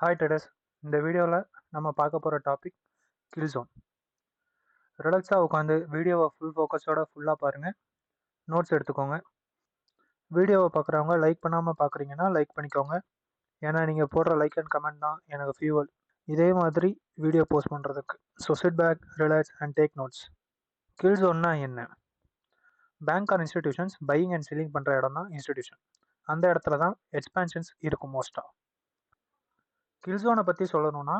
Hi traders. இந்த வீடியோவில் நம்ம பார்க்க போகிற டாபிக் கில் ஜோன். ரிலாக்ஸாக உட்காந்து வீடியோவை ஃபுல் ஃபோக்கஸோட ஃபுல்லாக பாருங்கள், நோட்ஸ் எடுத்துக்கோங்க. வீடியோவை பார்க்குறவங்க லைக் பண்ணாமல் பார்க்குறீங்கன்னா லைக் பண்ணிக்கோங்க. ஏன்னா நீங்கள் போடுற லைக் அண்ட் கமெண்ட் தான் எனக்கு ஃபியூவல் இதே மாதிரி வீடியோ போஸ்ட் பண்ணுறதுக்கு. So sit back, relax and take notes. Kill ஜோன்னா என்ன? Bank or institutions buying and selling பண்ணுற இடம் தான் இன்ஸ்டிடியூஷன். அந்த இடத்துல தான் எக்ஸ்பேன்ஷன்ஸ் இருக்கும் மோஸ்ட்டாக. கில் ஜோனை பற்றி சொல்லணும்னா,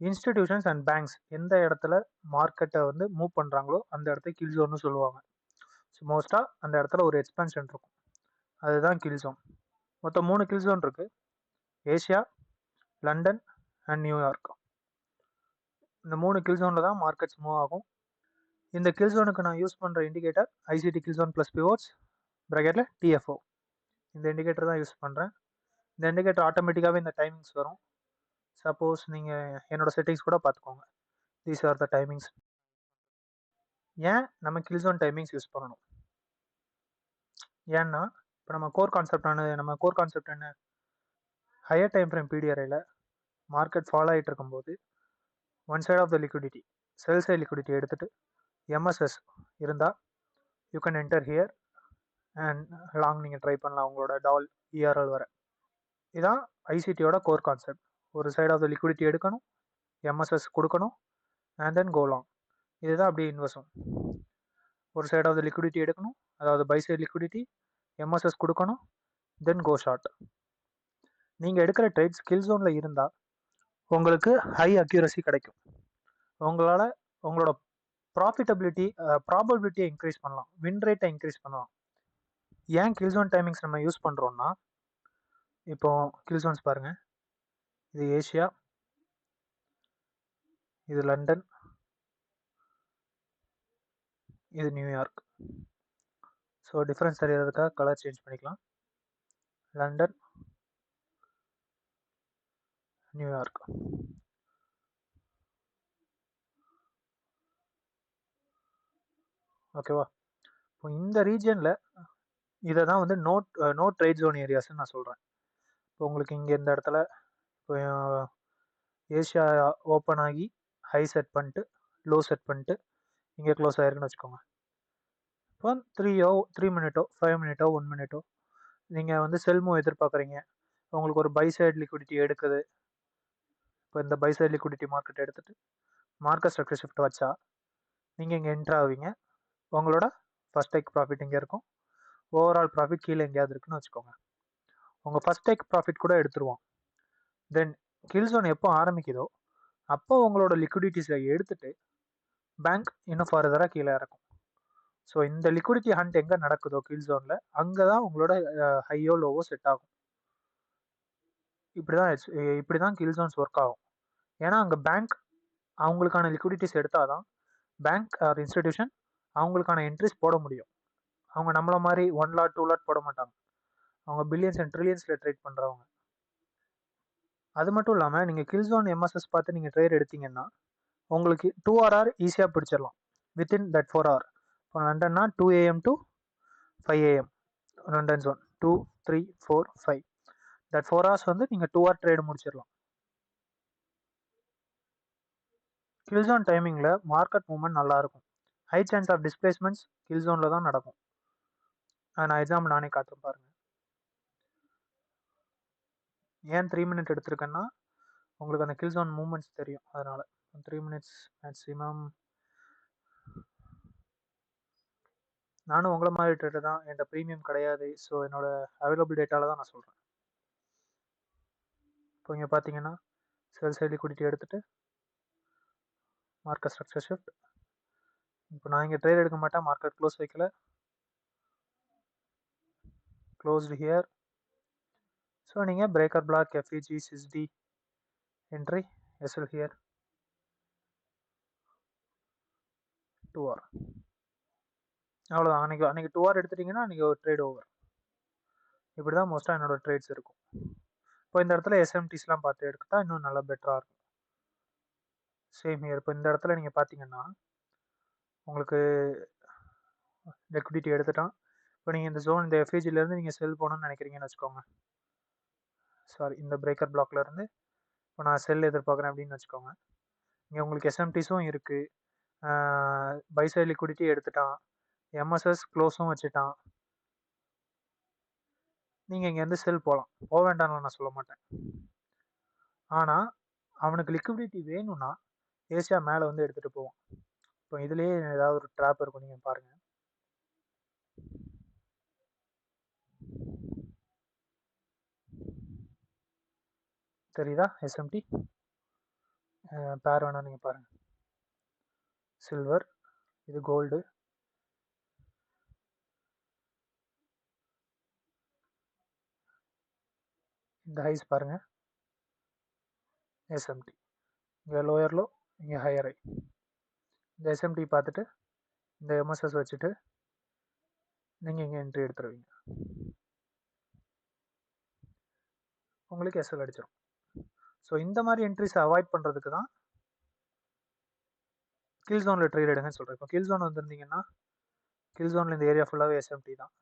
இன்ஸ்டிடியூஷன்ஸ் அண்ட் பேங்க்ஸ் எந்த இடத்துல மார்க்கெட்டை வந்து மூவ் பண்ணுறாங்களோ அந்த இடத்த கில் ஜோன்னு சொல்லுவாங்க. ஸோ மோஸ்ட்டாக அந்த இடத்துல ஒரு எக்ஸ்பென்ஷன் இருக்கும், அதுதான் கில் ஜோன். மொத்தம் 3 கில் ஜோன் இருக்குது: ஏஷியா, லண்டன் அண்ட் நியூயார்க். இந்த 3 கில் ஜோனில் தான் மார்க்கெட்ஸ் மூவ் ஆகும். இந்த கில் ஜோனுக்கு நான் யூஸ் பண்ணுற indicator ICT kill zone plus pivots ப்ராக்கெட்டில் டிஎஃப்ஓ. இந்த இண்டிகேட்டர் தான் யூஸ் பண்ணுறேன். இந்த இண்டிகேட்டர் ஆட்டோமேட்டிக்காகவே இந்த டைமிங்ஸ் வரும். சப்போஸ் நீங்கள் என்னோட செட்டிங்ஸ் கூட பார்த்துக்கோங்க. These are the timings. ஏன் நம்ம கில் ஜோன் டைமிங்ஸ் யூஸ் பண்ணணும்? ஏன்னா இப்போ நம்ம கோர் கான்செப்ட் என்ன? ஹையர் டைம் ஃப்ரேம் பிடிஆர்ஐயில் மார்க்கெட் ஃபாலோ ஆகிட்டு இருக்கும்போது one side of the liquidity, sell side liquidity எடுத்துகிட்டு எம்எஸ்எஸ் இருந்தால் you can enter here and long நீங்கள் ட்ரை பண்ணலாம் உங்களோட டால் இஆர்எல் வர. இதுதான் ஐசிடியோட கோர் கான்செப்ட். ஒரு சைட் ஆஃப் த லிக்விடிட்டி எடுக்கணும், எம்எஸ்எஸ் கொடுக்கணும் அண்ட் தென் கோ லாங். இதுதான் அப்படியே இன்வெஸ்டும். ஒரு சைட் ஆஃப் த லிக்விடிட்டி எடுக்கணும், அதாவது பை சைட் லிக்விடிட்டி, எம்எஸ்எஸ் கொடுக்கணும், தென் கோ ஷார்ட். நீங்கள் எடுக்கிற ட்ரேட் கில் ஜோனில் இருந்தால் உங்களுக்கு ஹை அக்யூரசி கிடைக்கும். உங்களால் உங்களோட ப்ராபபிலிட்டியை இன்க்ரீஸ் பண்ணலாம், வின் ரேட்டை இன்க்ரீஸ் பண்ணலாம். ஏன் கில் ஜோன் டைமிங்ஸ் நம்ம யூஸ் பண்ணுறோன்னா, இப்போ கில் ஜோன்ஸ் பாருங்கள், இது ஏஷியா, இது லண்டன், இது நியூயார்க். ஸோ டிஃப்ரென்ஸ் தெரியறதுக்காக கலர் சேஞ்ச் பண்ணிக்கலாம். London, New York. ஓகேவா? இப்போ இந்த ரீஜியனில் இதை தான் வந்து நோ ட்ரேட் ஜோன் ஏரியாஸ்ன்னு நான் சொல்கிறேன். இப்போ உங்களுக்கு இங்கே இந்த இடத்துல இப்போ ஏஷியா ஓப்பன் ஆகி ஹை செட் பண்ணிட்டு லோ செட் பண்ணிட்டு இங்கே க்ளோஸ் ஆகிருக்குன்னு வச்சுக்கோங்க. இப்போ 3 மினிட்டோ 5 மினிட்டோ 1 மினிட்டோ நீங்கள் வந்து செல் மூவ் எதிர்பார்க்குறீங்க, உங்களுக்கு ஒரு பை சைட் லிக்விடிட்டி எடுக்குது. இப்போ இந்த பை சைட் லிக்விடிட்டி மார்க்கெட் எடுத்துகிட்டு மார்க்கெட் ஸ்ட்ரக்சர் ஷிஃப்ட் வச்சா நீங்கள் இங்கே என்ட்ரு ஆவீங்க. உங்களோட ஃபர்ஸ்ட் டேக் ப்ராஃபிட் இங்கே இருக்கும், ஓவரால் ப்ராஃபிட் கீழே எங்கேயாவது இருக்குன்னு வச்சுக்கோங்க. உங்கள் ஃபர்ஸ்ட் டேக் ப்ராஃபிட் கூட எடுத்துருவோம். தென் கில் ஜோன் எப்போ ஆரம்பிக்குதோ அப்போ உங்களோட லிக்விடிட்டிஸை எடுத்துட்டு பேங்க் இன்னும் ஃபர்தராக கீழே இறக்கும். ஸோ இந்த லிக்விடிட்டி ஹண்ட் எங்கே நடக்குதோ கில் ஜோனில், அங்கே தான் உங்களோட ஹையோ லோவோ செட் ஆகும். இப்படி தான் கில் ஜோன்ஸ் ஒர்க் ஆகும். ஏன்னா அங்கே பேங்க் அவங்களுக்கான லிக்விடிட்டிஸ் எடுத்தால் தான் பேங்க் ஆர் இன்ஸ்டிடியூஷன் அவங்களுக்கான என்ட்ரிஸ் போட முடியும். அவங்க நம்மள மாதிரி 1 லாட் 2 லாட் போட மாட்டாங்க. அவங்க பில்லியன்ஸ் அண்ட் ட்ரில்லியன்ஸில் ட்ரேட் பண்ணுறவங்க. அது மட்டும் இல்லாமல் நீங்கள் கில் ஜோன் எம்எஸ்எஸ் பார்த்து நீங்கள் ட்ரேட் எடுத்தீங்கன்னா உங்களுக்கு 2 hour ஈஸியாக பிடிச்சிடலாம் வித்தின் தட் 4 hour. இப்போ லண்டன்னா 2 AM to 5 AM London zone 2, 3, 4, 5. That 4 hours வந்து நீங்கள் 2 hour ட்ரேடு முடிச்சிடலாம். கில் ஜோன் டைமிங்கில் மார்க்கெட் மூவ்மெண்ட் நல்லாயிருக்கும். High chance of displacements kill ஜோனில் தான் நடக்கும். நான் எக்ஸாம்பிள் நானே காட்டுறேன் பாருங்கள். ஏன் 3 minute எடுத்திருக்கேன்னா உங்களுக்கு அந்த கில் ஜோன் மூவ்மெண்ட்ஸ் தெரியும், அதனால 3 minutes மேக்ஸிமம். நானும் உங்களை மாதிரி ட்ரேடர் தான், என்கிட்ட ப்ரீமியம் கிடையாது. ஸோ என்னோட அவைலபிள் டேட்டாவில் தான் நான் சொல்கிறேன். இப்போ இங்கே பார்த்தீங்கன்னா செல் சைட் லிக்விடிட்டி எடுத்துகிட்டு மார்க்கெட் ஸ்ட்ரக்சர் ஷிஃப்ட். இப்போ நான் இங்கே ட்ரேட் எடுக்க மாட்டேன், மார்க்கெட் க்ளோஸ் வைக்கல, க்ளோஸ்டு ஹியர். ஸோ நீங்கள் breaker block FVG CISD entry SL here 2 hour. அவ்வளோதான். அன்றைக்கி 2 hour எடுத்துட்டிங்கன்னா அன்றைக்கி ஒரு ட்ரேட் ஓவர். இப்படி தான் மோஸ்ட்டாக என்னோடய ட்ரேட்ஸ் இருக்கும். இப்போ இந்த இடத்துல எஸ்எம்டிஸ்லாம் பார்த்து எடுத்துட்டா இன்னும் நல்லா பெட்டராக இருக்கும். Same here. இப்போ இந்த இடத்துல நீங்கள் பார்த்தீங்கன்னா உங்களுக்கு லிக்விடிட்டி எடுத்துட்டான். இப்போ நீங்கள் இந்த ஜோன் இந்த எஃப்இஜிலேருந்து நீங்கள் செல் போகணுன்னு நினைக்கிறீங்கன்னு வச்சுக்கோங்க. சாரி, இந்த பிரேக்கர் பிளாக்லேருந்து இப்போ நான் செல் எதிர்பார்க்குறேன் அப்படின்னு வச்சுக்கோங்க. இங்கே உங்களுக்கு எஸ்எம்டிஸும் இருக்குது, பைசைட் லிக்விடிட்டி எடுத்துட்டான், எம்எஸ்எஸ் க்ளோஸும் வச்சுட்டான். நீங்கள் இங்கேருந்து செல் போகலாம், போக வேண்டாம்னு நான் சொல்ல மாட்டேன். ஆனால் அவனுக்கு லிக்விடிட்டி வேணும்னா ஏசியா மேலே வந்து எடுத்துகிட்டு போவான். இப்போ இதுலேயே ஏதாவது ஒரு ட்ராப் இருக்கும், நீங்கள் பாருங்கள். தெரியுதா? எஸ்எம்டி பேர் வேணா நீங்கள் பாருங்கள். சில்வர், இது கோல்டு, இந்த ஹைஸ் பாருங்கள், எஸ்எம்டி. இங்கே லோயர் லோ, இங்கே ஹையர் ஹை. இந்த எஸ்எம்டி பார்த்துட்டு இந்த எம்எஸ்எஸ் வச்சுட்டு நீங்கள் இங்கே என்ட்ரி எடுத்துருவீங்க, உங்களுக்கு எஸ்எல் அடிச்சிடும். ஸோ இந்த மாதிரி என்ட்ரிஸை அவாய்ட் பண்ணுறதுக்கு தான் கில் ஜோனில் ட்ரேட் எடுங்கன்னு சொல்கிறேன். இப்போ கில் ஜோன் வந்துருந்தீங்கன்னா, கில் ஜோனில் இந்த ஏரியா ஃபுல்லாகவே எஸ்எம்டி தான்.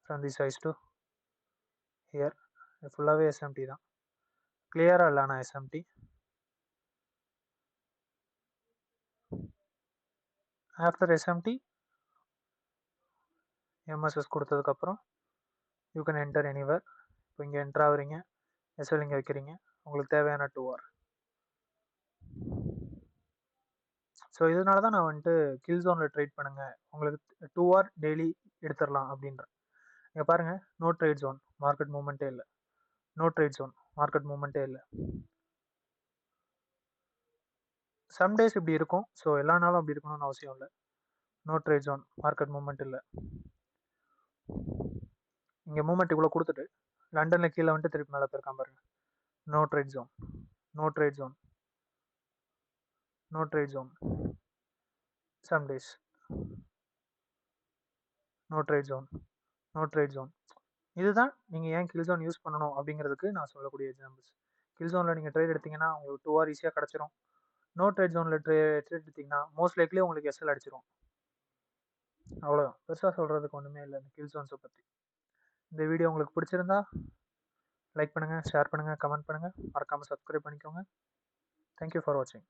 From the size to hear ஃபுல்லாகவே எஸ்எம்டி தான். கிளியராக இல்லை ஆனால் எஸ்எம்டி. ஆஃப்டர் எஸ்எம்டி எம்எஸ்எஸ் கொடுத்ததுக்கப்புறம் யூ கேன் என்டர் எனிவேர். இப்போ இங்கே என்டர் ஆகுறீங்க, எஸ்எல் இங்கே வைக்கிறீங்க, உங்களுக்கு தேவையான 2R. ஸோ இதனால தான் நான் வந்துட்டு கில் ஜோனில் ட்ரேட் பண்ணுங்க, உங்களுக்கு 2R டெய்லி எடுத்துடலாம் அப்படின்றேன். இங்கே பாருங்கள், நோ ட்ரேட் ஜோன், மார்க்கெட் மூவ்மெண்ட்டே இல்லை. நோ ட்ரேட் ஜோன், மார்க்கெட் மூவ்மெண்ட்டே இல்லை. சம் டேஸ் இப்படி இருக்கும், ஸோ எல்லா நாளும் அப்படி இருக்கணும்னு அவசியம் இல்லை. No trade zone, market movement இல்லை. இங்கே மூவ்மெண்ட் இவ்வளோ கொடுத்துட்டு லண்டனில் கீழே வந்துட்டு திருப்பி மேலே போயிருக்கான் பாருங்க. No trade zone, no trade zone, no trade zone. Some days no trade zone, no trade zone. இதுதான் நீங்கள் ஏன் கில் ஜோன் யூஸ் பண்ணணும் அப்படிங்கிறதுக்கு நான் சொல்லக்கூடிய எக்ஸாம்பிள்ஸ். கில் ஜோனில் நீங்கள் ட்ரேட் எடுத்தீங்கன்னா உங்களுக்கு 2R ஈஸியாக கிடச்சிரும். நோ ட்ரேட் ஜோனில் ட்ரேட் எடுத்தீங்கன்னா மோஸ்ட் லைக்லி உங்களுக்கு எஸ்எல் அடிச்சிடும். அவ்வளோதான், பெருசாக சொல்கிறதுக்கு ஒன்றுமே இல்லை இந்த கில் ஜோன்ஸை பற்றி. இந்த வீடியோ உங்களுக்கு பிடிச்சிருந்தா லைக் பண்ணுங்கள், ஷேர் பண்ணுங்கள், கமெண்ட் பண்ணுங்கள், மறக்காமல் சப்ஸ்கிரைப் பண்ணிக்கோங்க. தேங்க்யூ ஃபார் வாட்சிங்.